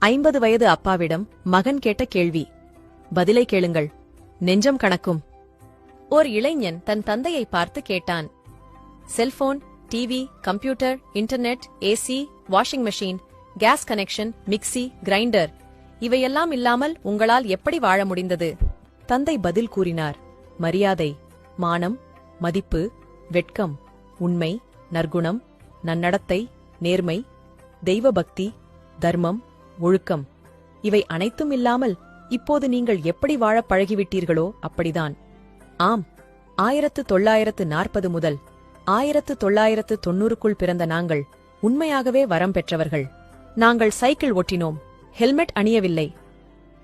50 வயது அப்பாவிடம் மகன் கேட்ட கேள்வி. பதிலை கேளுங்கள், நெஞ்சம் கணக்கும். ஓர் இளைஞன் தன் தந்தையை பார்த்து கேட்டான். Cellphone, TV, computer, internet, AC, washing machine, gas connection, mixie, grinder இவையெல்லாம் இல்லாமல் உங்களால் எப்படி வாழ முடிந்தது? தந்தை பதில் கூறினார். மரியாதை, மானம், மதிப்பு, வெட்கம், உண்மை, நற்குணம், நன்னடத்தை, நேர்மை, தெய்வபக்தி, தர்மம், ஒழுக்கம் இவை அனைத்தும் இல்லாமல் இப்போது நீங்கள் எப்படி வாழப் பழகிவிட்டீர்களோ அப்படிதான். ஆம், 1940 முதல் 1990க்குள் பிறந்த நாங்கள் உண்மையாகவே வரம் பெற்றவர்கள். நாங்கள் சைக்கிள் ஓட்டினோம், ஹெல்மெட் அணியவில்லை.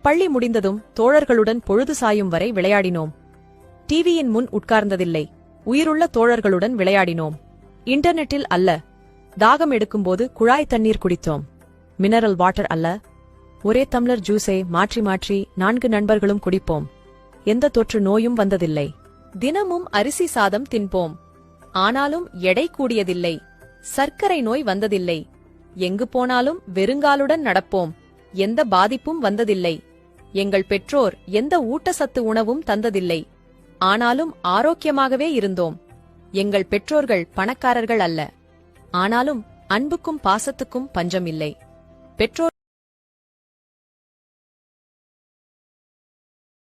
பள்ளி முடிந்ததும் தோழர்களுடன் பொழுது சாயும் வரை விளையாடினோம். டிவியின் முன் உட்கார்ந்ததில்லை, உயிருள்ள தோழர்களுடன் விளையாடினோம். இன்டர்நெட்டில் அல்ல, தாகம் எடுக்கும்போது குழாய் தண்ணீர் குடித்தோம். மினரல் வாட்டர் அல்ல, ஒரே டம்ளர் ஜூஸை மாற்றி மாற்றி 4 நண்பர்களும் குடிப்போம். எந்த தொற்று நோயும் வந்ததில்லை. தினமும் அரிசி சாதம் தின்போம். ஆனாலும் எடை கூடியதில்லை. சர்க்கரை நோய் வந்ததில்லை. எங்கு போனாலும் வெறுங்காலுடன் நடப்போம். எந்த பாதிப்பும் வந்ததில்லை. எங்கள் பெற்றோர் எந்த ஊட்டச்சத்து உணவும் தந்ததில்லை. ஆனாலும் ஆரோக்கியமாகவே இருந்தோம். எங்கள் பெற்றோர்கள் பணக்காரர்கள் அல்ல. ஆனாலும் அன்புக்கும் பாசத்துக்கும் பஞ்சம் இல்லை. பெற்றோர்